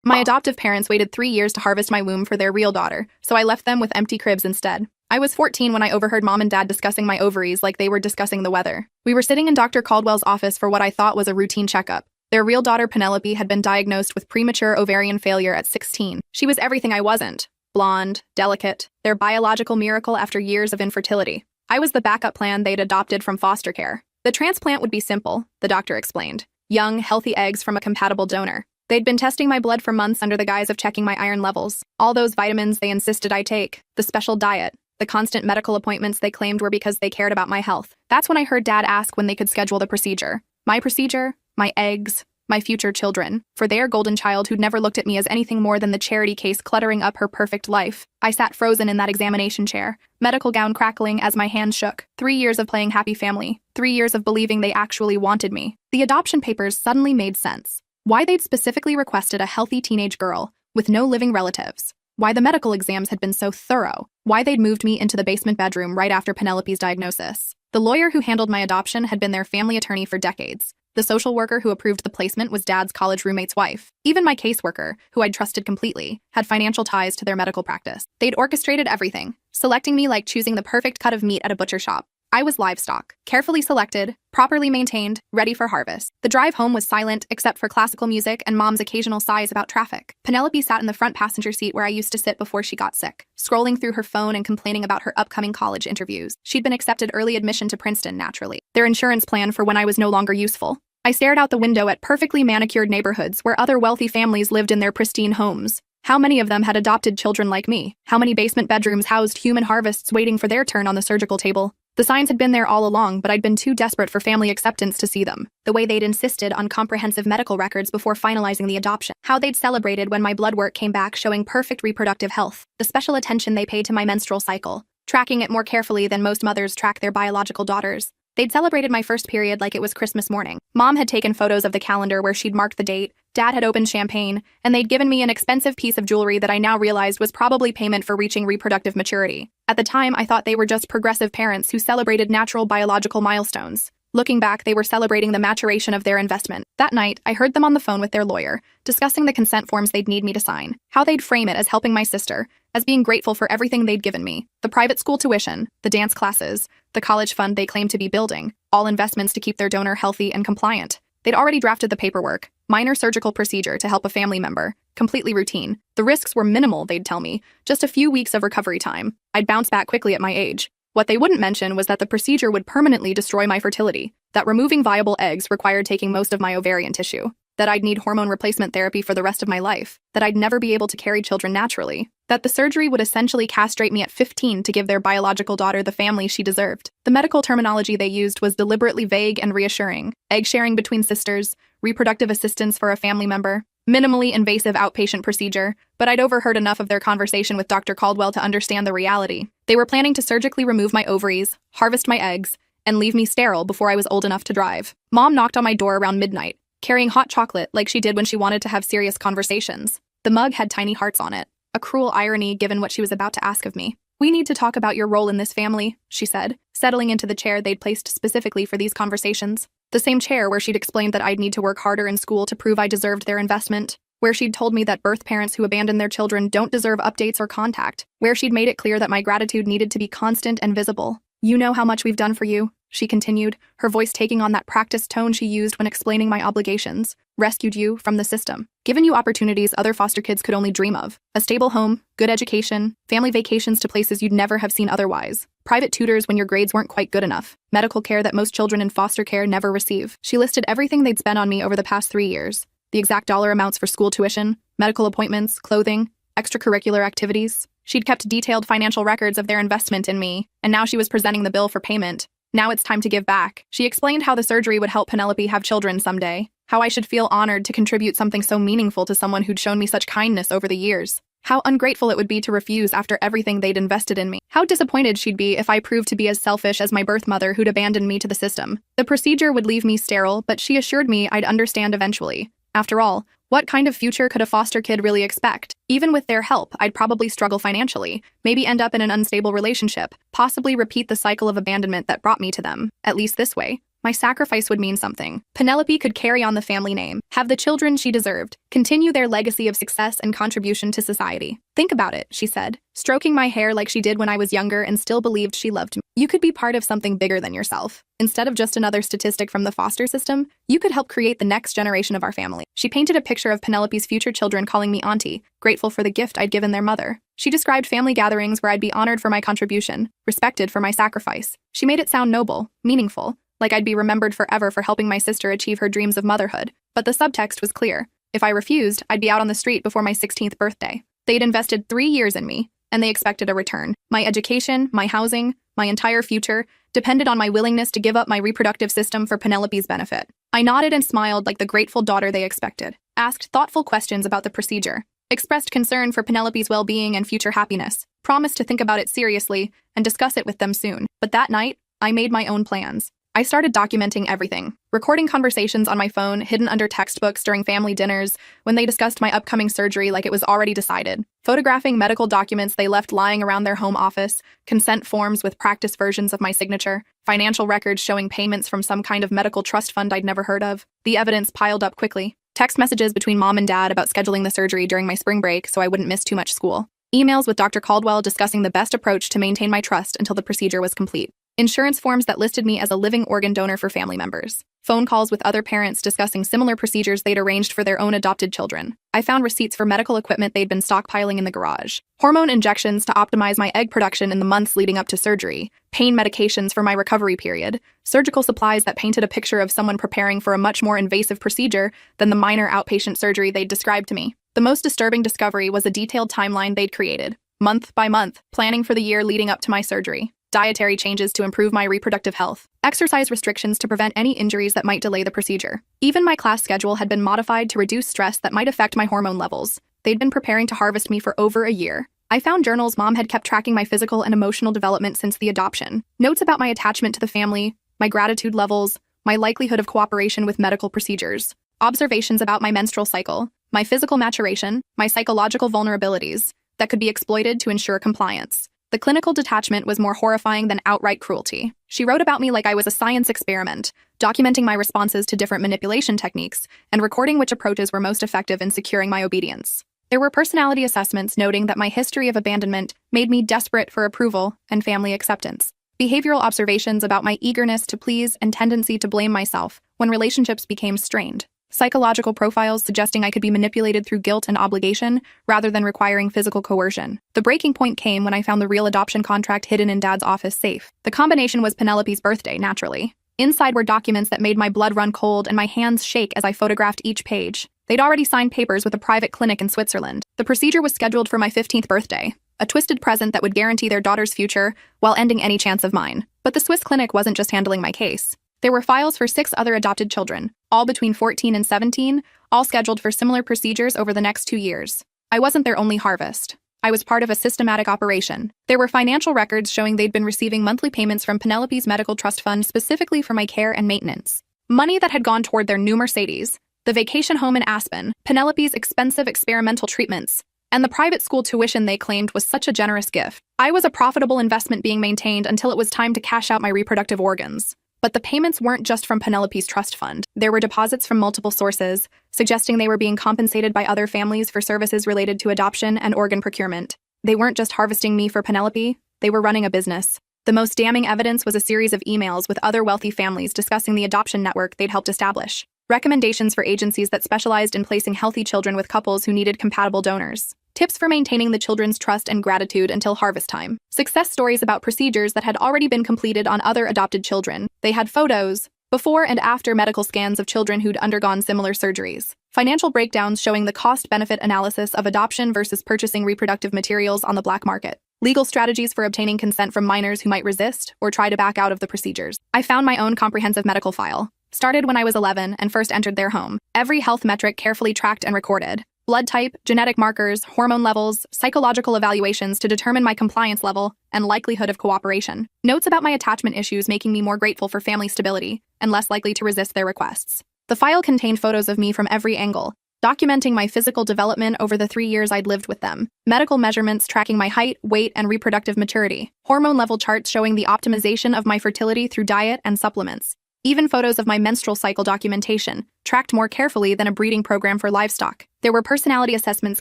My adoptive parents waited 3 years to harvest my womb for their real daughter, so I left them with empty cribs instead. I was 14 when I overheard Mom and Dad discussing my ovaries like they were discussing the weather. We were sitting in Dr. Caldwell's office for what I thought was a routine checkup. Their real daughter, Penelope, had been diagnosed with premature ovarian failure at 16. She was everything I wasn't. Blonde, delicate, their biological miracle after years of infertility. I was the backup plan they'd adopted from foster care. The transplant would be simple, the doctor explained. Young, healthy eggs from a compatible donor. They'd been testing my blood for months under the guise of checking my iron levels. All those vitamins they insisted I take, the special diet, the constant medical appointments they claimed were because they cared about my health. That's when I heard Dad ask when they could schedule the procedure. My procedure, my eggs, my future children. For their golden child who'd never looked at me as anything more than the charity case cluttering up her perfect life. I sat frozen in that examination chair, medical gown crackling as my hands shook. 3 years of playing happy family. 3 years of believing they actually wanted me. The adoption papers suddenly made sense. Why they'd specifically requested a healthy teenage girl with no living relatives. Why the medical exams had been so thorough. Why they'd moved me into the basement bedroom right after Penelope's diagnosis. The lawyer who handled my adoption had been their family attorney for decades. The social worker who approved the placement was Dad's college roommate's wife. Even my caseworker, who I'd trusted completely, had financial ties to their medical practice. They'd orchestrated everything, selecting me like choosing the perfect cut of meat at a butcher shop. I was livestock, carefully selected, properly maintained, ready for harvest. The drive home was silent except for classical music and Mom's occasional sighs about traffic. Penelope sat in the front passenger seat where I used to sit before she got sick, scrolling through her phone and complaining about her upcoming college interviews. She'd been accepted early admission to Princeton, naturally. Their insurance plan for when I was no longer useful. I stared out the window at perfectly manicured neighborhoods where other wealthy families lived in their pristine homes. How many of them had adopted children like me? How many basement bedrooms housed human harvests waiting for their turn on the surgical table? The signs had been there all along, but I'd been too desperate for family acceptance to see them. The way they'd insisted on comprehensive medical records before finalizing the adoption. How they'd celebrated when my blood work came back showing perfect reproductive health. The special attention they paid to my menstrual cycle, tracking it more carefully than most mothers track their biological daughters. They'd celebrated my first period like it was Christmas morning. Mom had taken photos of the calendar where she'd marked the date, Dad had opened champagne, and they'd given me an expensive piece of jewelry that I now realized was probably payment for reaching reproductive maturity. At the time, I thought they were just progressive parents who celebrated natural biological milestones. Looking back, they were celebrating the maturation of their investment. That night, I heard them on the phone with their lawyer, discussing the consent forms they'd need me to sign, how they'd frame it as helping my sister, as being grateful for everything they'd given me, the private school tuition, the dance classes, the college fund they claimed to be building, all investments to keep their donor healthy and compliant. They'd already drafted the paperwork, minor surgical procedure to help a family member, completely routine. The risks were minimal, they'd tell me, just a few weeks of recovery time. I'd bounce back quickly at my age. What they wouldn't mention was that the procedure would permanently destroy my fertility, that removing viable eggs required taking most of my ovarian tissue, that I'd need hormone replacement therapy for the rest of my life, that I'd never be able to carry children naturally, that the surgery would essentially castrate me at 15 to give their biological daughter the family she deserved. The medical terminology they used was deliberately vague and reassuring. Egg sharing between sisters, reproductive assistance for a family member, minimally invasive outpatient procedure, but I'd overheard enough of their conversation with Dr. Caldwell to understand the reality. They were planning to surgically remove my ovaries, harvest my eggs, and leave me sterile before I was old enough to drive. Mom knocked on my door around midnight, carrying hot chocolate like she did when she wanted to have serious conversations. The mug had tiny hearts on it, a cruel irony given what she was about to ask of me. "We need to talk about your role in this family," she said, settling into the chair they'd placed specifically for these conversations. The same chair where she'd explained that I'd need to work harder in school to prove I deserved their investment, where she'd told me that birth parents who abandon their children don't deserve updates or contact, where she'd made it clear that my gratitude needed to be constant and visible. "You know how much we've done for you," she continued, her voice taking on that practiced tone she used when explaining my obligations. "Rescued you from the system, given you opportunities other foster kids could only dream of. A stable home, good education, family vacations to places you'd never have seen otherwise, private tutors when your grades weren't quite good enough, medical care that most children in foster care never receive." She listed everything they'd spent on me over the past 3 years. The exact dollar amounts for school tuition, medical appointments, clothing, extracurricular activities. She'd kept detailed financial records of their investment in me, and now she was presenting the bill for payment. Now it's time to give back. She explained how the surgery would help Penelope have children someday, how I should feel honored to contribute something so meaningful to someone who'd shown me such kindness over the years. How ungrateful it would be to refuse after everything they'd invested in me. How disappointed she'd be if I proved to be as selfish as my birth mother who'd abandoned me to the system. The procedure would leave me sterile, but she assured me I'd understand eventually. After all, what kind of future could a foster kid really expect? Even with their help, I'd probably struggle financially, maybe end up in an unstable relationship, possibly repeat the cycle of abandonment that brought me to them. At least this way, My sacrifice would mean something. Penelope could carry on the family name, have the children she deserved, continue their legacy of success and contribution to society. Think about it, she said, stroking my hair like she did when I was younger and still believed she loved me. You could be part of something bigger than yourself. Instead of just another statistic from the foster system, you could help create the next generation of our family. She painted a picture of Penelope's future children calling me auntie, grateful for the gift I'd given their mother. She described family gatherings where I'd be honored for my contribution, respected for my sacrifice. She made it sound noble, meaningful, like I'd be remembered forever for helping my sister achieve her dreams of motherhood. But the subtext was clear. If I refused, I'd be out on the street before my 16th birthday. They'd invested 3 years in me, and they expected a return. My education, my housing, my entire future depended on my willingness to give up my reproductive system for Penelope's benefit. I nodded and smiled like the grateful daughter they expected, asked thoughtful questions about the procedure, expressed concern for Penelope's well-being and future happiness, promised to think about it seriously and discuss it with them soon. But that night, I made my own plans. I started documenting everything, recording conversations on my phone hidden under textbooks during family dinners when they discussed my upcoming surgery like it was already decided, photographing medical documents they left lying around their home office, consent forms with practice versions of my signature, financial records showing payments from some kind of medical trust fund I'd never heard of. The evidence piled up quickly. Text messages between mom and dad about scheduling the surgery during my spring break so I wouldn't miss too much school. Emails with Dr. Caldwell discussing the best approach to maintain my trust until the procedure was complete. Insurance forms that listed me as a living organ donor for family members. Phone calls with other parents discussing similar procedures they'd arranged for their own adopted children. I found receipts for medical equipment they'd been stockpiling in the garage. Hormone injections to optimize my egg production in the months leading up to surgery. Pain medications for my recovery period. Surgical supplies that painted a picture of someone preparing for a much more invasive procedure than the minor outpatient surgery they'd described to me. The most disturbing discovery was a detailed timeline they'd created, month by month, planning for the year leading up to my surgery. Dietary changes to improve my reproductive health, exercise restrictions to prevent any injuries that might delay the procedure. Even my class schedule had been modified to reduce stress that might affect my hormone levels. They'd been preparing to harvest me for over a year. I found journals Mom had kept tracking my physical and emotional development since the adoption, notes about my attachment to the family, my gratitude levels, my likelihood of cooperation with medical procedures, observations about my menstrual cycle, my physical maturation, my psychological vulnerabilities that could be exploited to ensure compliance. The clinical detachment was more horrifying than outright cruelty. She wrote about me like I was a science experiment, documenting my responses to different manipulation techniques and recording which approaches were most effective in securing my obedience. There were personality assessments noting that my history of abandonment made me desperate for approval and family acceptance. Behavioral observations about my eagerness to please and tendency to blame myself when relationships became strained. Psychological profiles suggesting I could be manipulated through guilt and obligation rather than requiring physical coercion. The breaking point came when I found the real adoption contract hidden in Dad's office safe. The combination was Penelope's birthday, naturally. Inside were documents that made my blood run cold and my hands shake as I photographed each page. They'd already signed papers with a private clinic in Switzerland. The procedure was scheduled for my 15th birthday, a twisted present that would guarantee their daughter's future while ending any chance of mine. But the Swiss clinic wasn't just handling my case. There were files for 6 other adopted children, all between 14 and 17, all scheduled for similar procedures over the next 2 years. I wasn't their only harvest. I was part of a systematic operation. There were financial records showing they'd been receiving monthly payments from Penelope's medical trust fund specifically for my care and maintenance. Money that had gone toward their new Mercedes, the vacation home in Aspen, Penelope's expensive experimental treatments, and the private school tuition they claimed was such a generous gift. I was a profitable investment being maintained until it was time to cash out my reproductive organs. But the payments weren't just from Penelope's trust fund. There were deposits from multiple sources, suggesting they were being compensated by other families for services related to adoption and organ procurement. They weren't just harvesting me for Penelope, they were running a business. The most damning evidence was a series of emails with other wealthy families discussing the adoption network they'd helped establish. Recommendations for agencies that specialized in placing healthy children with couples who needed compatible donors. Tips for maintaining the children's trust and gratitude until harvest time. Success stories about procedures that had already been completed on other adopted children. They had photos, before and after medical scans of children who'd undergone similar surgeries. Financial breakdowns showing the cost-benefit analysis of adoption versus purchasing reproductive materials on the black market. Legal strategies for obtaining consent from minors who might resist or try to back out of the procedures. I found my own comprehensive medical file. Started when I was 11 and first entered their home. Every health metric carefully tracked and recorded. Blood type, genetic markers, hormone levels, psychological evaluations to determine my compliance level and likelihood of cooperation. Notes about my attachment issues making me more grateful for family stability and less likely to resist their requests. The file contained photos of me from every angle, documenting my physical development over the 3 years I'd lived with them. Medical measurements tracking my height, weight, and reproductive maturity. Hormone level charts showing the optimization of my fertility through diet and supplements. Even photos of my menstrual cycle documentation, tracked more carefully than a breeding program for livestock. There were personality assessments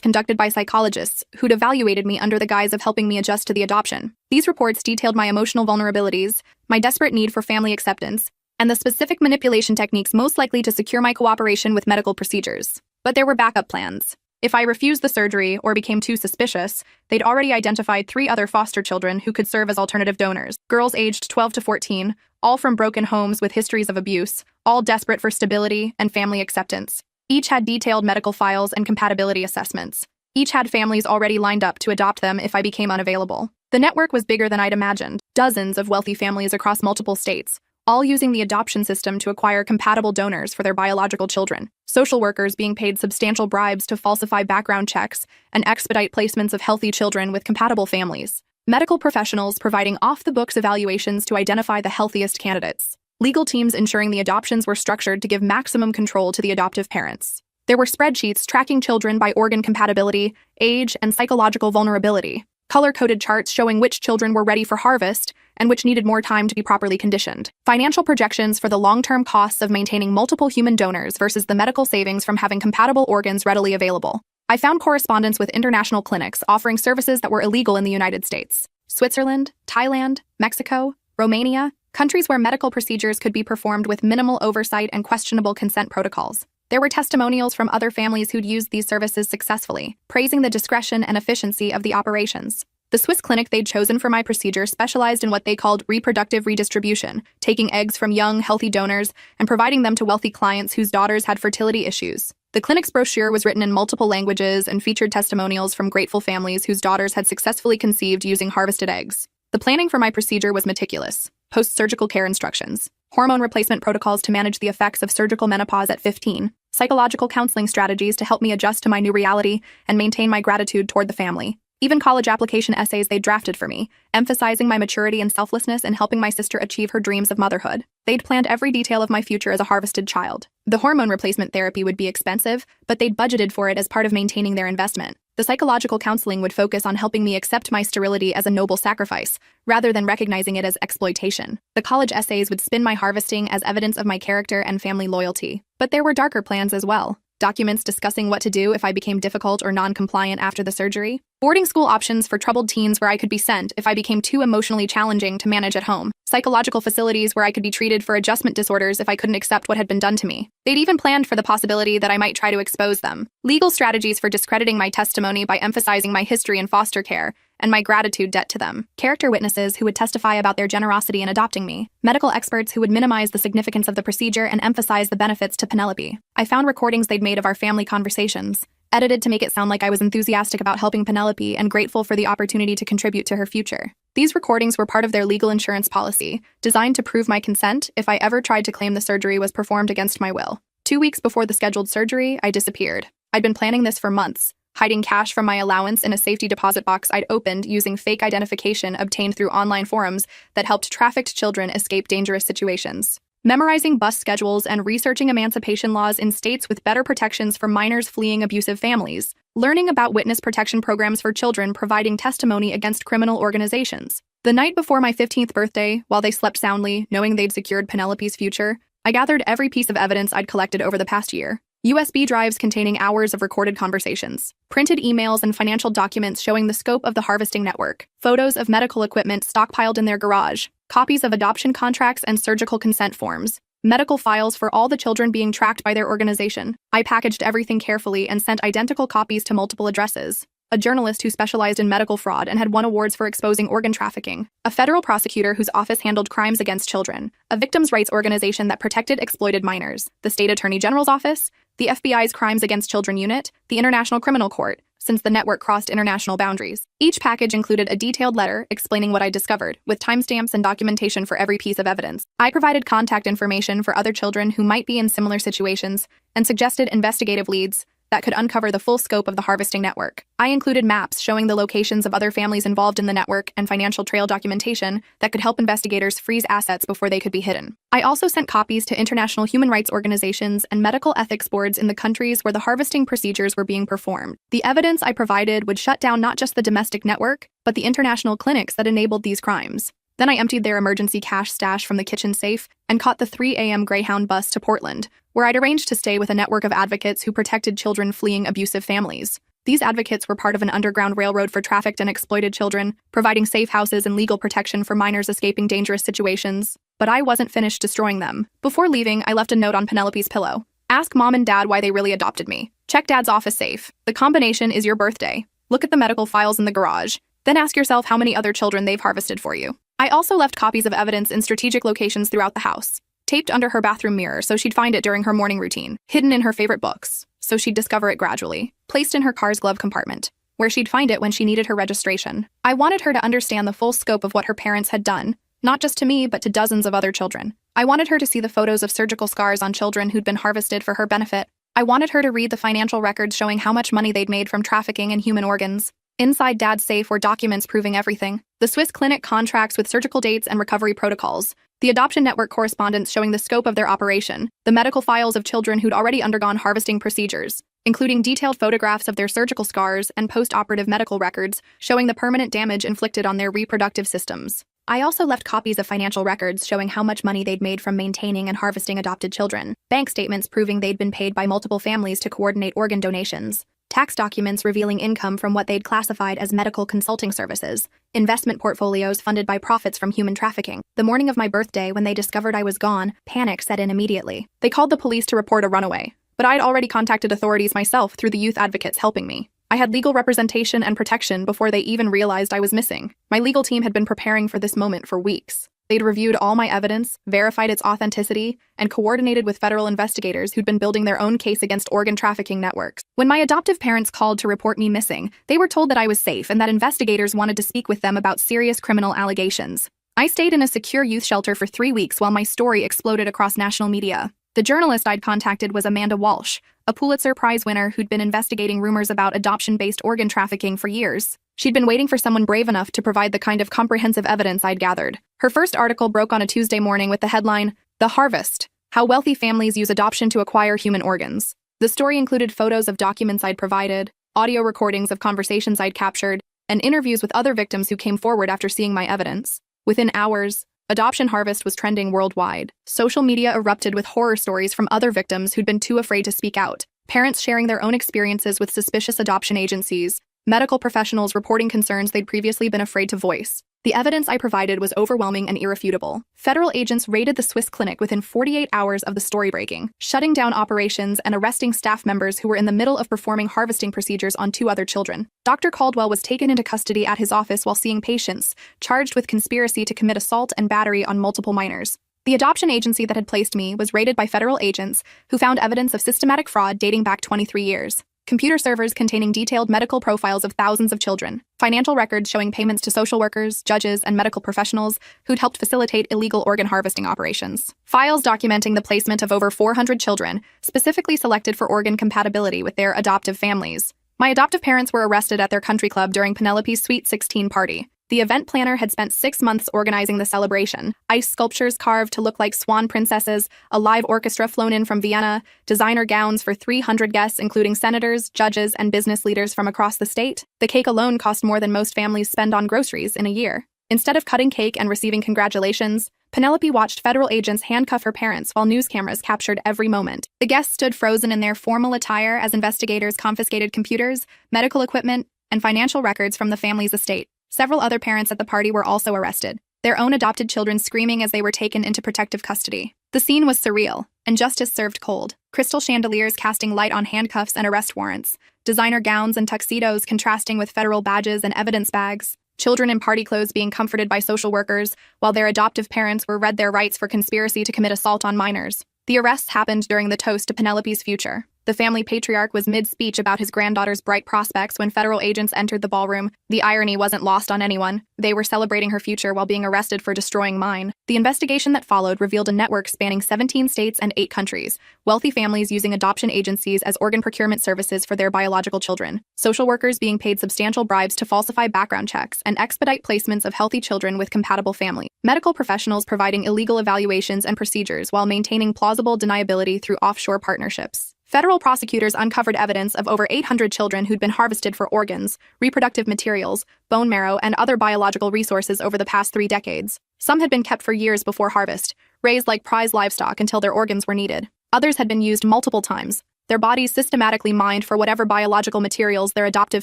conducted by psychologists who'd evaluated me under the guise of helping me adjust to the adoption. These reports detailed my emotional vulnerabilities, my desperate need for family acceptance, and the specific manipulation techniques most likely to secure my cooperation with medical procedures. But there were backup plans. If I refused the surgery or became too suspicious, they'd already identified 3 other foster children who could serve as alternative donors. Girls aged 12 to 14, all from broken homes with histories of abuse, all desperate for stability and family acceptance. Each had detailed medical files and compatibility assessments. Each had families already lined up to adopt them if I became unavailable. The network was bigger than I'd imagined. Dozens of wealthy families across multiple states, all using the adoption system to acquire compatible donors for their biological children. Social workers being paid substantial bribes to falsify background checks and expedite placements of healthy children with compatible families. Medical professionals providing off-the-books evaluations to identify the healthiest candidates. Legal teams ensuring the adoptions were structured to give maximum control to the adoptive parents. There were spreadsheets tracking children by organ compatibility, age, and psychological vulnerability. Color-coded charts showing which children were ready for harvest and which needed more time to be properly conditioned. Financial projections for the long-term costs of maintaining multiple human donors versus the medical savings from having compatible organs readily available. I found correspondence with international clinics offering services that were illegal in the United States. Switzerland, Thailand, Mexico, Romania, countries where medical procedures could be performed with minimal oversight and questionable consent protocols. There were testimonials from other families who'd used these services successfully, praising the discretion and efficiency of the operations. The Swiss clinic they'd chosen for my procedure specialized in what they called reproductive redistribution, taking eggs from young, healthy donors and providing them to wealthy clients whose daughters had fertility issues. The clinic's brochure was written in multiple languages and featured testimonials from grateful families whose daughters had successfully conceived using harvested eggs. The planning for my procedure was meticulous. Post-surgical care instructions, hormone replacement protocols to manage the effects of surgical menopause at 15, psychological counseling strategies to help me adjust to my new reality and maintain my gratitude toward the family. Even college application essays they drafted for me, emphasizing my maturity and selflessness in helping my sister achieve her dreams of motherhood. They'd planned every detail of my future as a harvested child. The hormone replacement therapy would be expensive, but they'd budgeted for it as part of maintaining their investment. The psychological counseling would focus on helping me accept my sterility as a noble sacrifice, rather than recognizing it as exploitation. The college essays would spin my harvesting as evidence of my character and family loyalty. But there were darker plans as well. Documents discussing what to do if I became difficult or non-compliant after the surgery. Boarding school options for troubled teens where I could be sent if I became too emotionally challenging to manage at home. Psychological facilities where I could be treated for adjustment disorders if I couldn't accept what had been done to me. They'd even planned for the possibility that I might try to expose them. Legal strategies for discrediting my testimony by emphasizing my history in foster care and my gratitude debt to them. Character witnesses who would testify about their generosity in adopting me. Medical experts who would minimize the significance of the procedure and emphasize the benefits to Penelope. I found recordings they'd made of our family conversations, edited to make it sound like I was enthusiastic about helping Penelope and grateful for the opportunity to contribute to her future. These recordings were part of their legal insurance policy, designed to prove my consent if I ever tried to claim the surgery was performed against my will. 2 weeks before the scheduled surgery, I disappeared. I'd been planning this for months, hiding cash from my allowance in a safety deposit box I'd opened using fake identification obtained through online forums that helped trafficked children escape dangerous situations. Memorizing bus schedules and researching emancipation laws in states with better protections for minors fleeing abusive families. Learning about witness protection programs for children providing testimony against criminal organizations. The night before my 15th birthday, while they slept soundly, knowing they'd secured Penelope's future, I gathered every piece of evidence I'd collected over the past year. USB drives containing hours of recorded conversations, printed emails and financial documents showing the scope of the harvesting network, photos of medical equipment stockpiled in their garage, copies of adoption contracts and surgical consent forms, medical files for all the children being tracked by their organization. I packaged everything carefully and sent identical copies to multiple addresses. A journalist who specialized in medical fraud and had won awards for exposing organ trafficking, a federal prosecutor whose office handled crimes against children, a victims' rights organization that protected exploited minors, the state attorney general's office, the FBI's Crimes Against Children unit, the International Criminal Court, since the network crossed international boundaries. Each package included a detailed letter explaining what I discovered, with timestamps and documentation for every piece of evidence. I provided contact information for other children who might be in similar situations and suggested investigative leads that could uncover the full scope of the harvesting network. I included maps showing the locations of other families involved in the network and financial trail documentation that could help investigators freeze assets before they could be hidden. I also sent copies to international human rights organizations and medical ethics boards in the countries where the harvesting procedures were being performed. The evidence I provided would shut down not just the domestic network, but the international clinics that enabled these crimes. Then I emptied their emergency cash stash from the kitchen safe and caught the 3 a.m. Greyhound bus to Portland, where I'd arranged to stay with a network of advocates who protected children fleeing abusive families. These advocates were part of an underground railroad for trafficked and exploited children, providing safe houses and legal protection for minors escaping dangerous situations. But I wasn't finished destroying them. Before leaving, I left a note on Penelope's pillow. Ask Mom and Dad why they really adopted me. Check Dad's office safe. The combination is your birthday. Look at the medical files in the garage. Then ask yourself how many other children they've harvested for you. I also left copies of evidence in strategic locations throughout the house. Taped under her bathroom mirror so she'd find it during her morning routine. Hidden in her favorite books so she'd discover it gradually. Placed in her car's glove compartment, where she'd find it when she needed her registration. I wanted her to understand the full scope of what her parents had done, not just to me, but to dozens of other children. I wanted her to see the photos of surgical scars on children who'd been harvested for her benefit. I wanted her to read the financial records showing how much money they'd made from trafficking in human organs. Inside Dad's safe were documents proving everything. The Swiss clinic contracts with surgical dates and recovery protocols. The adoption network correspondence showing the scope of their operation. The medical files of children who'd already undergone harvesting procedures, including detailed photographs of their surgical scars and post-operative medical records showing the permanent damage inflicted on their reproductive systems. I also left copies of financial records showing how much money they'd made from maintaining and harvesting adopted children. Bank statements proving they'd been paid by multiple families to coordinate organ donations. Tax documents revealing income from what they'd classified as medical consulting services, investment portfolios funded by profits from human trafficking. The morning of my birthday, when they discovered I was gone, panic set in immediately. They called the police to report a runaway, but I'd already contacted authorities myself through the youth advocates helping me. I had legal representation and protection before they even realized I was missing. My legal team had been preparing for this moment for weeks. They'd reviewed all my evidence, verified its authenticity, and coordinated with federal investigators who'd been building their own case against organ trafficking networks. When my adoptive parents called to report me missing, they were told that I was safe and that investigators wanted to speak with them about serious criminal allegations. I stayed in a secure youth shelter for 3 weeks while my story exploded across national media. The journalist I'd contacted was Amanda Walsh, a Pulitzer Prize winner who'd been investigating rumors about adoption-based organ trafficking for years. She'd been waiting for someone brave enough to provide the kind of comprehensive evidence I'd gathered. Her first article broke on a Tuesday morning with the headline, "The Harvest: How Wealthy Families Use Adoption to Acquire Human Organs." The story included photos of documents I'd provided, audio recordings of conversations I'd captured, and interviews with other victims who came forward after seeing my evidence. Within hours, Adoption Harvest was trending worldwide. Social media erupted with horror stories from other victims who'd been too afraid to speak out, parents sharing their own experiences with suspicious adoption agencies, medical professionals reporting concerns they'd previously been afraid to voice. The evidence I provided was overwhelming and irrefutable. Federal agents raided the Swiss clinic within 48 hours of the story breaking, shutting down operations and arresting staff members who were in the middle of performing harvesting procedures on 2 other children. Dr. Caldwell was taken into custody at his office while seeing patients, charged with conspiracy to commit assault and battery on multiple minors. The adoption agency that had placed me was raided by federal agents who found evidence of systematic fraud dating back 23 years. Computer servers containing detailed medical profiles of thousands of children, financial records showing payments to social workers, judges, and medical professionals who'd helped facilitate illegal organ harvesting operations, files documenting the placement of over 400 children, specifically selected for organ compatibility with their adoptive families. My adoptive parents were arrested at their country club during Penelope's Sweet 16 party. The event planner had spent 6 months organizing the celebration. Ice sculptures carved to look like swan princesses, a live orchestra flown in from Vienna, designer gowns for 300 guests including senators, judges, and business leaders from across the state. The cake alone cost more than most families spend on groceries in a year. Instead of cutting cake and receiving congratulations, Penelope watched federal agents handcuff her parents while news cameras captured every moment. The guests stood frozen in their formal attire as investigators confiscated computers, medical equipment, and financial records from the family's estate. Several other parents at the party were also arrested, their own adopted children screaming as they were taken into protective custody. The scene was surreal, and justice served cold. Crystal chandeliers casting light on handcuffs and arrest warrants, designer gowns and tuxedos contrasting with federal badges and evidence bags, children in party clothes being comforted by social workers, while their adoptive parents were read their rights for conspiracy to commit assault on minors. The arrests happened during the toast to Penelope's future. The family patriarch was mid-speech about his granddaughter's bright prospects when federal agents entered the ballroom. The irony wasn't lost on anyone. They were celebrating her future while being arrested for destroying mine. The investigation that followed revealed a network spanning 17 states and 8 countries, wealthy families using adoption agencies as organ procurement services for their biological children, social workers being paid substantial bribes to falsify background checks and expedite placements of healthy children with compatible families, medical professionals providing illegal evaluations and procedures while maintaining plausible deniability through offshore partnerships. Federal prosecutors uncovered evidence of over 800 children who'd been harvested for organs, reproductive materials, bone marrow, and other biological resources over the past 3 decades. Some had been kept for years before harvest, raised like prize livestock until their organs were needed. Others had been used multiple times, their bodies systematically mined for whatever biological materials their adoptive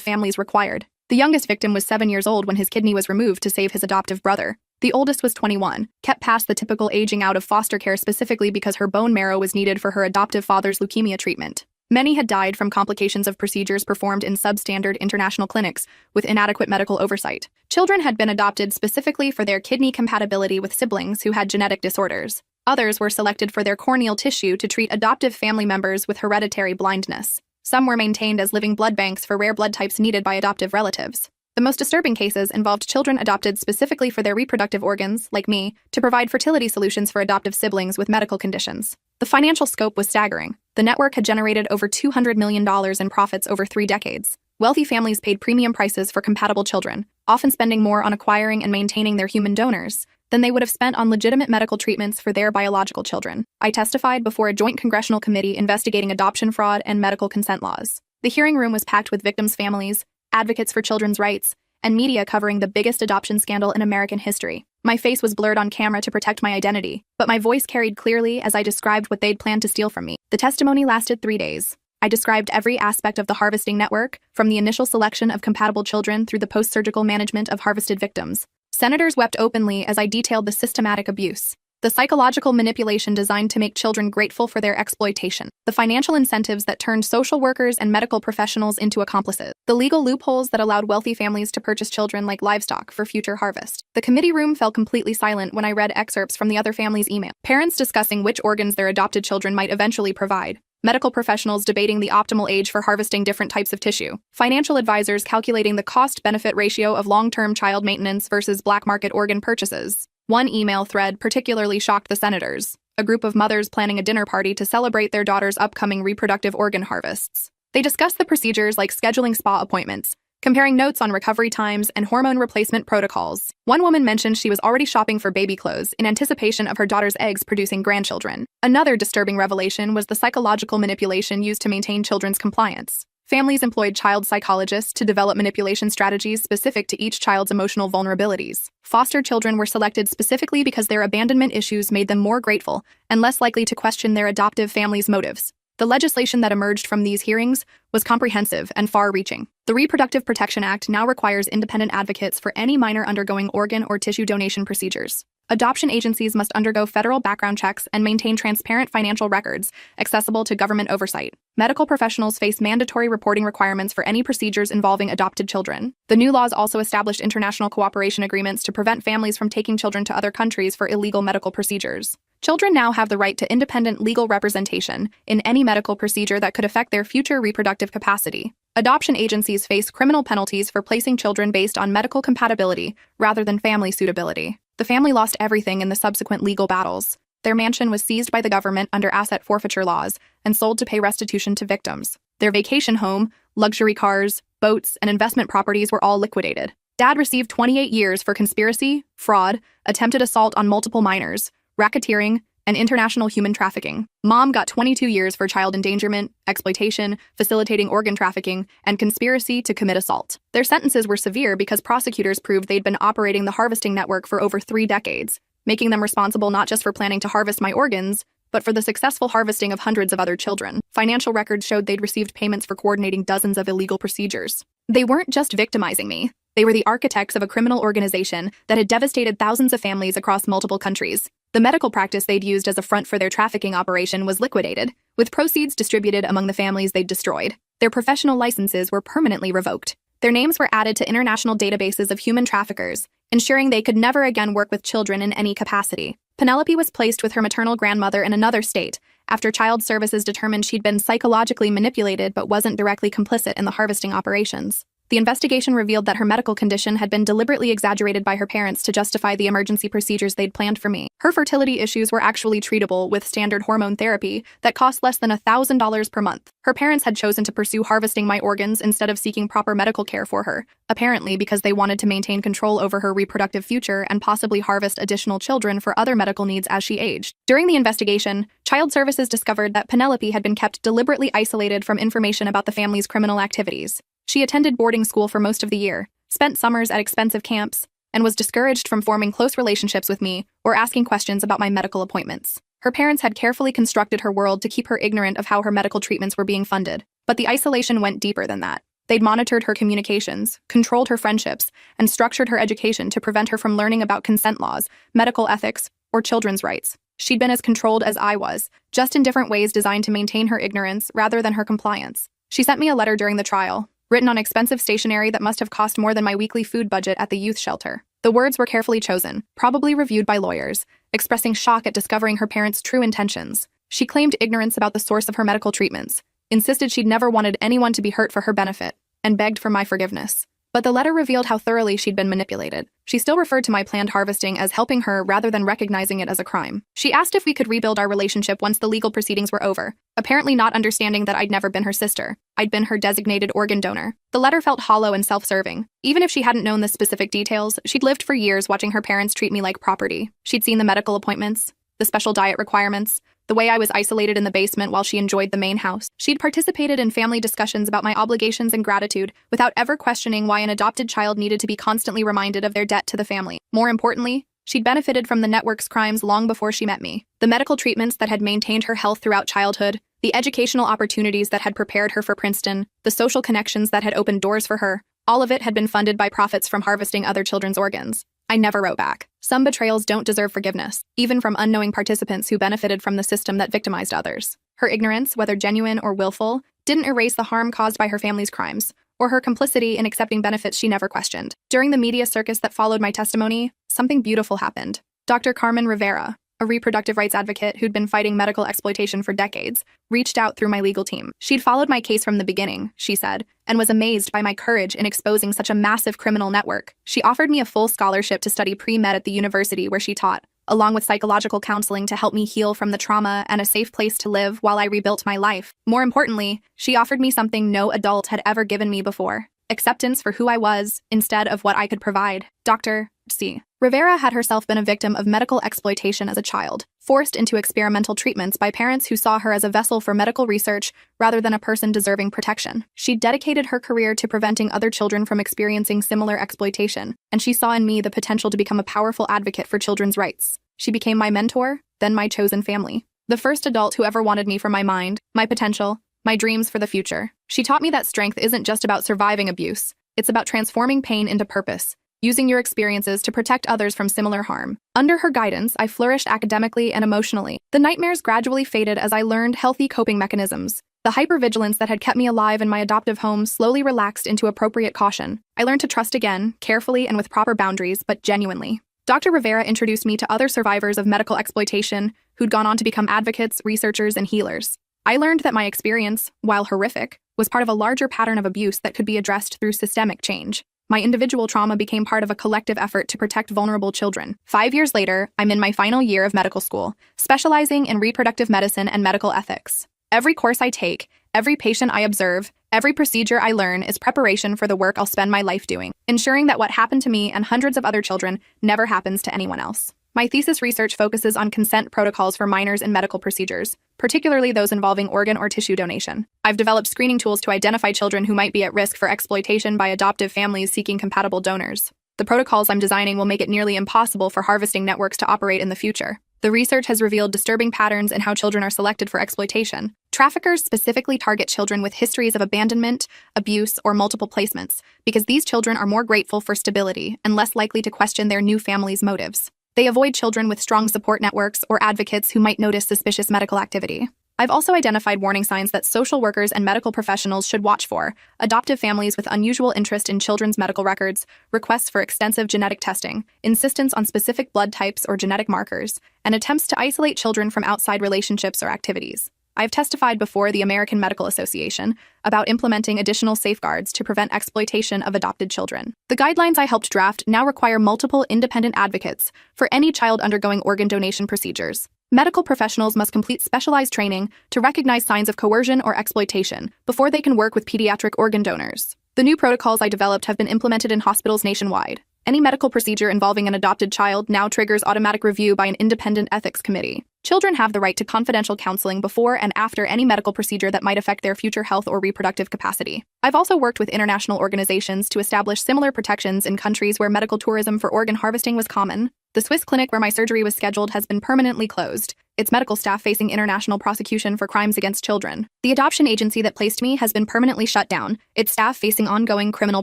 families required. The youngest victim was 7 years old when his kidney was removed to save his adoptive brother. The oldest was 21, kept past the typical aging out of foster care specifically because her bone marrow was needed for her adoptive father's leukemia treatment. Many had died from complications of procedures performed in substandard international clinics with inadequate medical oversight. Children had been adopted specifically for their kidney compatibility with siblings who had genetic disorders. Others were selected for their corneal tissue to treat adoptive family members with hereditary blindness. Some were maintained as living blood banks for rare blood types needed by adoptive relatives. The most disturbing cases involved children adopted specifically for their reproductive organs, like me, to provide fertility solutions for adoptive siblings with medical conditions. The financial scope was staggering. The network had generated over $200 million in profits over 3 decades. Wealthy families paid premium prices for compatible children, often spending more on acquiring and maintaining their human donors than they would have spent on legitimate medical treatments for their biological children. I testified before a joint congressional committee investigating adoption fraud and medical consent laws. The hearing room was packed with victims' families, advocates for children's rights, and media covering the biggest adoption scandal in American history. My face was blurred on camera to protect my identity, but my voice carried clearly as I described what they'd planned to steal from me. The testimony lasted 3 days. I described every aspect of the harvesting network, from the initial selection of compatible children through the post-surgical management of harvested victims. Senators wept openly as I detailed the systematic abuse, the psychological manipulation designed to make children grateful for their exploitation, the financial incentives that turned social workers and medical professionals into accomplices, the legal loopholes that allowed wealthy families to purchase children like livestock for future harvest. The committee room fell completely silent when I read excerpts from the other families' email. Parents discussing which organs their adopted children might eventually provide. Medical professionals debating the optimal age for harvesting different types of tissue. Financial advisors calculating the cost-benefit ratio of long-term child maintenance versus black market organ purchases. One email thread particularly shocked the senators, a group of mothers planning a dinner party to celebrate their daughter's upcoming reproductive organ harvests. They discussed the procedures like scheduling spa appointments, comparing notes on recovery times and hormone replacement protocols. One woman mentioned she was already shopping for baby clothes in anticipation of her daughter's eggs producing grandchildren. Another disturbing revelation was the psychological manipulation used to maintain children's compliance. Families employed child psychologists to develop manipulation strategies specific to each child's emotional vulnerabilities. Foster children were selected specifically because their abandonment issues made them more grateful and less likely to question their adoptive family's motives. The legislation that emerged from these hearings was comprehensive and far-reaching. The Reproductive Protection Act now requires independent advocates for any minor undergoing organ or tissue donation procedures. Adoption agencies must undergo federal background checks and maintain transparent financial records accessible to government oversight. Medical professionals face mandatory reporting requirements for any procedures involving adopted children. The new laws also established international cooperation agreements to prevent families from taking children to other countries for illegal medical procedures. Children now have the right to independent legal representation in any medical procedure that could affect their future reproductive capacity. Adoption agencies face criminal penalties for placing children based on medical compatibility rather than family suitability. The family lost everything in the subsequent legal battles. Their mansion was seized by the government under asset forfeiture laws and sold to pay restitution to victims. Their vacation home, luxury cars, boats, and investment properties were all liquidated. Dad received 28 years for conspiracy, fraud, attempted assault on multiple minors, racketeering, and international human trafficking. Mom got 22 years for child endangerment, exploitation, facilitating organ trafficking, and conspiracy to commit assault. Their sentences were severe because prosecutors proved they'd been operating the harvesting network for over 3 decades, making them responsible not just for planning to harvest my organs, but for the successful harvesting of hundreds of other children. Financial records showed they'd received payments for coordinating dozens of illegal procedures. They weren't just victimizing me. They were the architects of a criminal organization that had devastated thousands of families across multiple countries. The medical practice they'd used as a front for their trafficking operation was liquidated, with proceeds distributed among the families they'd destroyed. Their professional licenses were permanently revoked. Their names were added to international databases of human traffickers, ensuring they could never again work with children in any capacity. Penelope was placed with her maternal grandmother in another state, after child services determined she'd been psychologically manipulated but wasn't directly complicit in the harvesting operations. The investigation revealed that her medical condition had been deliberately exaggerated by her parents to justify the emergency procedures they'd planned for me. Her fertility issues were actually treatable with standard hormone therapy that cost less than $1,000 per month. Her parents had chosen to pursue harvesting my organs instead of seeking proper medical care for her, apparently because they wanted to maintain control over her reproductive future and possibly harvest additional children for other medical needs as she aged. During the investigation, Child Services discovered that Penelope had been kept deliberately isolated from information about the family's criminal activities. She attended boarding school for most of the year, spent summers at expensive camps, and was discouraged from forming close relationships with me or asking questions about my medical appointments. Her parents had carefully constructed her world to keep her ignorant of how her medical treatments were being funded, but the isolation went deeper than that. They'd monitored her communications, controlled her friendships, and structured her education to prevent her from learning about consent laws, medical ethics, or children's rights. She'd been as controlled as I was, just in different ways designed to maintain her ignorance rather than her compliance. She sent me a letter during the trial, written on expensive stationery that must have cost more than my weekly food budget at the youth shelter. The words were carefully chosen, probably reviewed by lawyers, expressing shock at discovering her parents' true intentions. She claimed ignorance about the source of her medical treatments, insisted she'd never wanted anyone to be hurt for her benefit, and begged for my forgiveness. But the letter revealed how thoroughly she'd been manipulated. She still referred to my planned harvesting as helping her rather than recognizing it as a crime. She asked if we could rebuild our relationship once the legal proceedings were over, apparently not understanding that I'd never been her sister. I'd been her designated organ donor. The letter felt hollow and self-serving. Even if she hadn't known the specific details, she'd lived for years watching her parents treat me like property. She'd seen the medical appointments, the special diet requirements, the way I was isolated in the basement while she enjoyed the main house. She'd participated in family discussions about my obligations and gratitude without ever questioning why an adopted child needed to be constantly reminded of their debt to the family. More importantly, she'd benefited from the network's crimes long before she met me. The medical treatments that had maintained her health throughout childhood, the educational opportunities that had prepared her for Princeton, the social connections that had opened doors for her, all of it had been funded by profits from harvesting other children's organs. I never wrote back. Some betrayals don't deserve forgiveness, even from unknowing participants who benefited from the system that victimized others. Her ignorance, whether genuine or willful, didn't erase the harm caused by her family's crimes, or her complicity in accepting benefits she never questioned. During the media circus that followed my testimony, something beautiful happened. Dr. Carmen Rivera, a reproductive rights advocate who'd been fighting medical exploitation for decades, reached out through my legal team. She'd followed my case from the beginning, she said, and was amazed by my courage in exposing such a massive criminal network. She offered me a full scholarship to study pre-med at the university where she taught, along with psychological counseling to help me heal from the trauma and a safe place to live while I rebuilt my life. More importantly, she offered me something no adult had ever given me before: acceptance for who I was instead of what I could provide. Dr. C. Rivera had herself been a victim of medical exploitation as a child, forced into experimental treatments by parents who saw her as a vessel for medical research rather than a person deserving protection. She dedicated her career to preventing other children from experiencing similar exploitation, and she saw in me the potential to become a powerful advocate for children's rights. She became my mentor, then my chosen family. The first adult who ever wanted me for my mind, my potential, my dreams for the future. She taught me that strength isn't just about surviving abuse, it's about transforming pain into purpose, using your experiences to protect others from similar harm. Under her guidance, I flourished academically and emotionally. The nightmares gradually faded as I learned healthy coping mechanisms. The hypervigilance that had kept me alive in my adoptive home slowly relaxed into appropriate caution. I learned to trust again, carefully and with proper boundaries, but genuinely. Dr. Rivera introduced me to other survivors of medical exploitation who'd gone on to become advocates, researchers, and healers. I learned that my experience, while horrific, was part of a larger pattern of abuse that could be addressed through systemic change. My individual trauma became part of a collective effort to protect vulnerable children. 5 years later, I'm in my final year of medical school, specializing in reproductive medicine and medical ethics. Every course I take, every patient I observe, every procedure I learn is preparation for the work I'll spend my life doing, ensuring that what happened to me and hundreds of other children never happens to anyone else. My thesis research focuses on consent protocols for minors in medical procedures, particularly those involving organ or tissue donation. I've developed screening tools to identify children who might be at risk for exploitation by adoptive families seeking compatible donors. The protocols I'm designing will make it nearly impossible for harvesting networks to operate in the future. The research has revealed disturbing patterns in how children are selected for exploitation. Traffickers specifically target children with histories of abandonment, abuse, or multiple placements, because these children are more grateful for stability and less likely to question their new family's motives. They avoid children with strong support networks or advocates who might notice suspicious medical activity. I've also identified warning signs that social workers and medical professionals should watch for: adoptive families with unusual interest in children's medical records, requests for extensive genetic testing, insistence on specific blood types or genetic markers, and attempts to isolate children from outside relationships or activities. I've testified before the American Medical Association about implementing additional safeguards to prevent exploitation of adopted children. The guidelines I helped draft now require multiple independent advocates for any child undergoing organ donation procedures. Medical professionals must complete specialized training to recognize signs of coercion or exploitation before they can work with pediatric organ donors. The new protocols I developed have been implemented in hospitals nationwide. Any medical procedure involving an adopted child now triggers automatic review by an independent ethics committee. Children have the right to confidential counseling before and after any medical procedure that might affect their future health or reproductive capacity. I've also worked with international organizations to establish similar protections in countries where medical tourism for organ harvesting was common. The Swiss clinic where my surgery was scheduled has been permanently closed, its medical staff facing international prosecution for crimes against children. The adoption agency that placed me has been permanently shut down, its staff facing ongoing criminal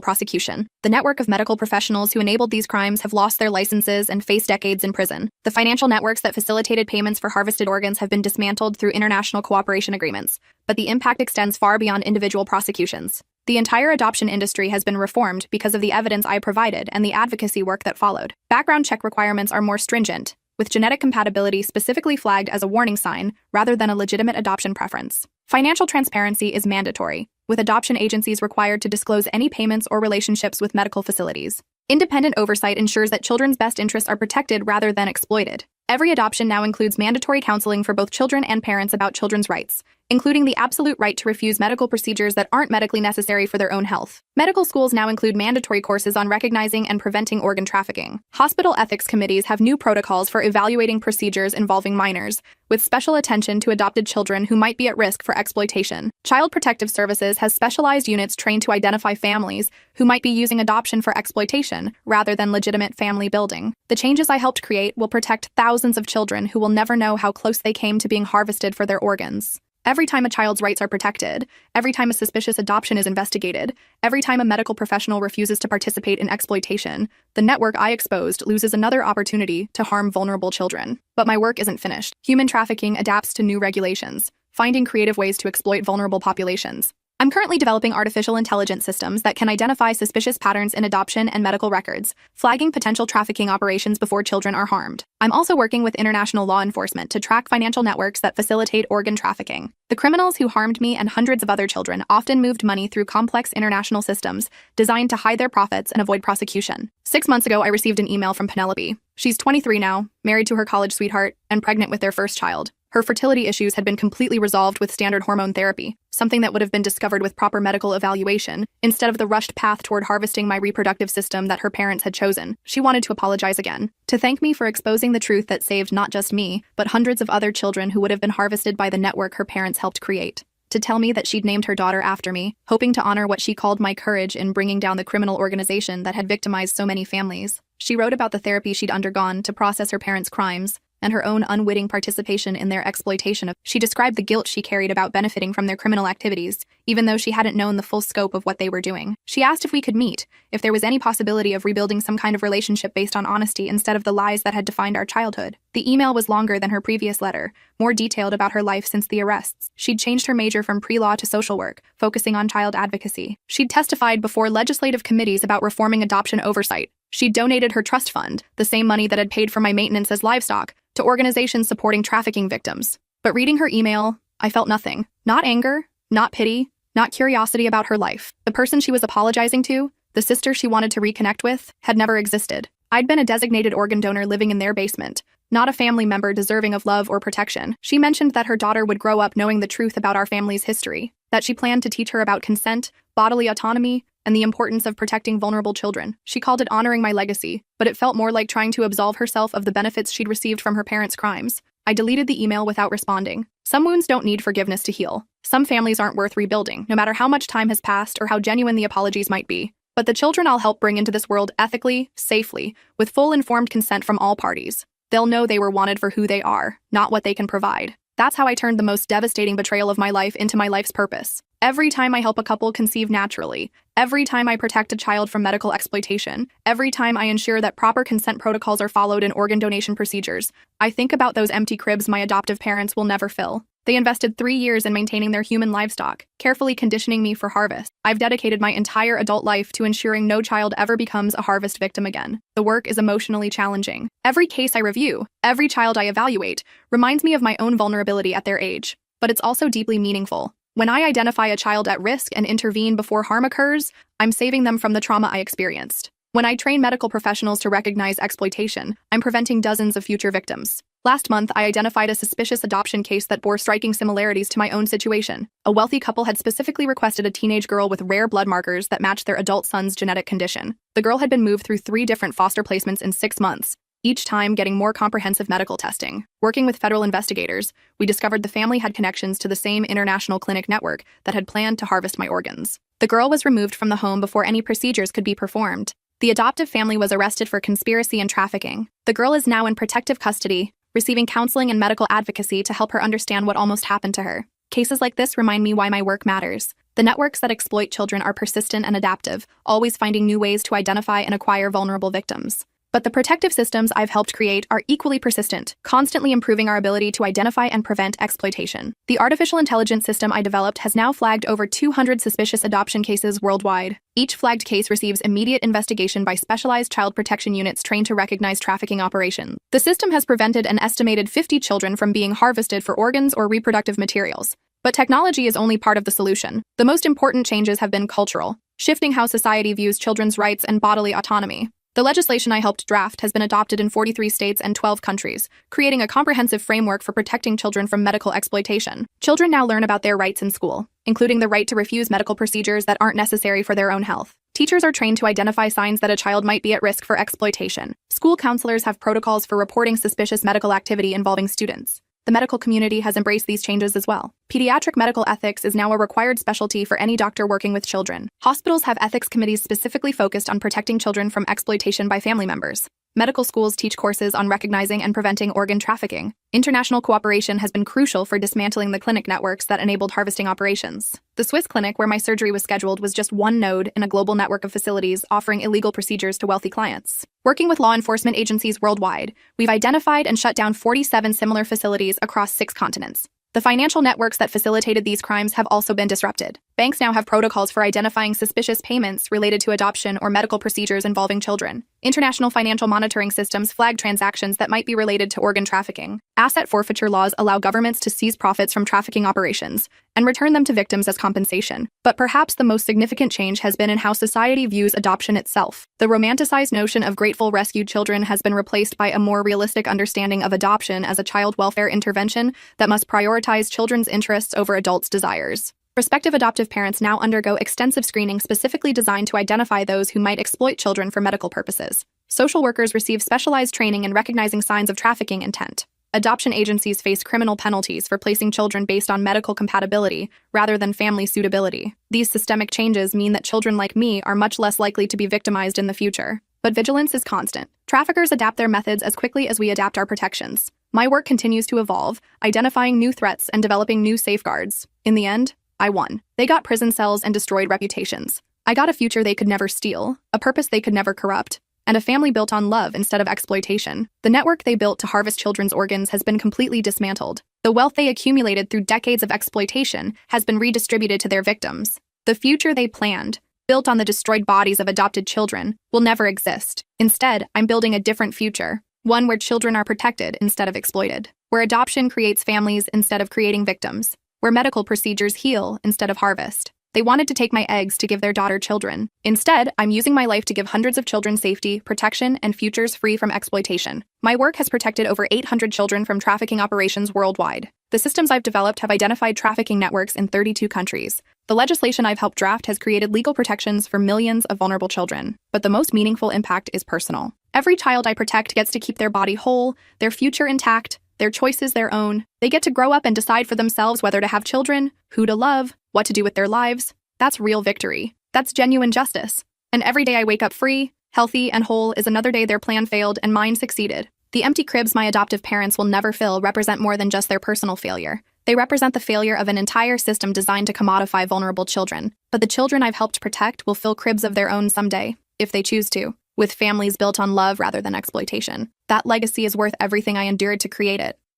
prosecution. The network of medical professionals who enabled these crimes have lost their licenses and face decades in prison. The financial networks that facilitated payments for harvested organs have been dismantled through international cooperation agreements, but the impact extends far beyond individual prosecutions. The entire adoption industry has been reformed because of the evidence I provided and the advocacy work that followed. Background check requirements are more stringent, with genetic compatibility specifically flagged as a warning sign rather than a legitimate adoption preference. Financial transparency is mandatory, with adoption agencies required to disclose any payments or relationships with medical facilities. Independent oversight ensures that children's best interests are protected rather than exploited. Every adoption now includes mandatory counseling for both children and parents about children's rights, including the absolute right to refuse medical procedures that aren't medically necessary for their own health. Medical schools now include mandatory courses on recognizing and preventing organ trafficking. Hospital ethics committees have new protocols for evaluating procedures involving minors, with special attention to adopted children who might be at risk for exploitation. Child Protective Services has specialized units trained to identify families who might be using adoption for exploitation rather than legitimate family building. The changes I helped create will protect thousands of children who will never know how close they came to being harvested for their organs. Every time a child's rights are protected, every time a suspicious adoption is investigated, every time a medical professional refuses to participate in exploitation, the network I exposed loses another opportunity to harm vulnerable children. But my work isn't finished. Human trafficking adapts to new regulations, finding creative ways to exploit vulnerable populations. I'm currently developing artificial intelligence systems that can identify suspicious patterns in adoption and medical records, flagging potential trafficking operations before children are harmed. I'm also working with international law enforcement to track financial networks that facilitate organ trafficking. The criminals who harmed me and hundreds of other children often moved money through complex international systems designed to hide their profits and avoid prosecution. 6 months ago, I received an email from Penelope. She's 23 now, married to her college sweetheart, and pregnant with their first child. Her fertility issues had been completely resolved with standard hormone therapy, something that would have been discovered with proper medical evaluation, instead of the rushed path toward harvesting my reproductive system that her parents had chosen. She wanted to apologize again, to thank me for exposing the truth that saved not just me, but hundreds of other children who would have been harvested by the network her parents helped create. To tell me that she'd named her daughter after me, hoping to honor what she called my courage in bringing down the criminal organization that had victimized so many families. She wrote about the therapy she'd undergone to process her parents' crimes, and her own unwitting participation in their exploitation of. She described the guilt she carried about benefiting from their criminal activities, even though she hadn't known the full scope of what they were doing. She asked if we could meet, if there was any possibility of rebuilding some kind of relationship based on honesty instead of the lies that had defined our childhood. The email was longer than her previous letter, more detailed about her life since the arrests. She'd changed her major from pre-law to social work, focusing on child advocacy. She'd testified before legislative committees about reforming adoption oversight. She'd donated her trust fund, the same money that had paid for my maintenance as livestock, to organizations supporting trafficking victims. But reading her email, I felt nothing. Not anger, not pity, not curiosity about her life. The person she was apologizing to, the sister she wanted to reconnect with, had never existed. I'd been a designated organ donor living in their basement, not a family member deserving of love or protection. She mentioned that her daughter would grow up knowing the truth about our family's history, that she planned to teach her about consent, bodily autonomy, and the importance of protecting vulnerable children. She called it honoring my legacy, but it felt more like trying to absolve herself of the benefits she'd received from her parents' crimes. I deleted the email without responding. Some wounds don't need forgiveness to heal. Some families aren't worth rebuilding, no matter how much time has passed or how genuine the apologies might be. But the children I'll help bring into this world ethically, safely, with full informed consent from all parties. They'll know they were wanted for who they are, not what they can provide. That's how I turned the most devastating betrayal of my life into my life's purpose. Every time I help a couple conceive naturally, every time I protect a child from medical exploitation, every time I ensure that proper consent protocols are followed in organ donation procedures, I think about those empty cribs my adoptive parents will never fill. They invested 3 years in maintaining their human livestock, carefully conditioning me for harvest. I've dedicated my entire adult life to ensuring no child ever becomes a harvest victim again. The work is emotionally challenging. Every case I review, every child I evaluate, reminds me of my own vulnerability at their age. But it's also deeply meaningful. When I identify a child at risk and intervene before harm occurs, I'm saving them from the trauma I experienced. When I train medical professionals to recognize exploitation, I'm preventing dozens of future victims. Last month, I identified a suspicious adoption case that bore striking similarities to my own situation. A wealthy couple had specifically requested a teenage girl with rare blood markers that matched their adult son's genetic condition. The girl had been moved through 3 different foster placements in 6 months. each time getting more comprehensive medical testing. Working with federal investigators, we discovered the family had connections to the same international clinic network that had planned to harvest my organs. The girl was removed from the home before any procedures could be performed. The adoptive family was arrested for conspiracy and trafficking. The girl is now in protective custody, receiving counseling and medical advocacy to help her understand what almost happened to her. Cases like this remind me why my work matters. The networks that exploit children are persistent and adaptive, always finding new ways to identify and acquire vulnerable victims. But the protective systems I've helped create are equally persistent, constantly improving our ability to identify and prevent exploitation. The artificial intelligence system I developed has now flagged over 200 suspicious adoption cases worldwide. Each flagged case receives immediate investigation by specialized child protection units trained to recognize trafficking operations. The system has prevented an estimated 50 children from being harvested for organs or reproductive materials. But technology is only part of the solution. The most important changes have been cultural, shifting how society views children's rights and bodily autonomy. The legislation I helped draft has been adopted in 43 states and 12 countries, creating a comprehensive framework for protecting children from medical exploitation. Children now learn about their rights in school, including the right to refuse medical procedures that aren't necessary for their own health. Teachers are trained to identify signs that a child might be at risk for exploitation. School counselors have protocols for reporting suspicious medical activity involving students. The medical community has embraced these changes as well. Pediatric medical ethics is now a required specialty for any doctor working with children. Hospitals have ethics committees specifically focused on protecting children from exploitation by family members. Medical schools teach courses on recognizing and preventing organ trafficking. International cooperation has been crucial for dismantling the clinic networks that enabled harvesting operations. The Swiss clinic where my surgery was scheduled was just one node in a global network of facilities offering illegal procedures to wealthy clients. Working with law enforcement agencies worldwide, we've identified and shut down 47 similar facilities across 6 continents. The financial networks that facilitated these crimes have also been disrupted. Banks now have protocols for identifying suspicious payments related to adoption or medical procedures involving children. International financial monitoring systems flag transactions that might be related to organ trafficking. Asset forfeiture laws allow governments to seize profits from trafficking operations and return them to victims as compensation. But perhaps the most significant change has been in how society views adoption itself. The romanticized notion of grateful rescued children has been replaced by a more realistic understanding of adoption as a child welfare intervention that must prioritize children's interests over adults' desires. Prospective adoptive parents now undergo extensive screening specifically designed to identify those who might exploit children for medical purposes. Social workers receive specialized training in recognizing signs of trafficking intent. Adoption agencies face criminal penalties for placing children based on medical compatibility rather than family suitability. These systemic changes mean that children like me are much less likely to be victimized in the future. But vigilance is constant. Traffickers adapt their methods as quickly as we adapt our protections. My work continues to evolve, identifying new threats and developing new safeguards. In the end, I won. They got prison cells and destroyed reputations. I got a future they could never steal, a purpose they could never corrupt, and a family built on love instead of exploitation. The network they built to harvest children's organs has been completely dismantled. The wealth they accumulated through decades of exploitation has been redistributed to their victims. The future they planned, built on the destroyed bodies of adopted children, will never exist. Instead, I'm building a different future, one where children are protected instead of exploited, where adoption creates families instead of creating victims, where medical procedures heal instead of harvest. They wanted to take my eggs to give their daughter children. Instead, I'm using my life to give hundreds of children safety, protection, and futures free from exploitation. My work has protected over 800 children from trafficking operations worldwide. The systems I've developed have identified trafficking networks in 32 countries. The legislation I've helped draft has created legal protections for millions of vulnerable children. But the most meaningful impact is personal. Every child I protect gets to keep their body whole, their future intact, their choices their own. They get to grow up and decide for themselves whether to have children, who to love, what to do with their lives. That's real victory. That's genuine justice. And every day I wake up free, healthy, and whole is another day their plan failed and mine succeeded. The empty cribs my adoptive parents will never fill represent more than just their personal failure. They represent the failure of an entire system designed to commodify vulnerable children. But the children I've helped protect will fill cribs of their own someday, if they choose to, with families built on love rather than exploitation. That legacy is worth everything I endured to create it.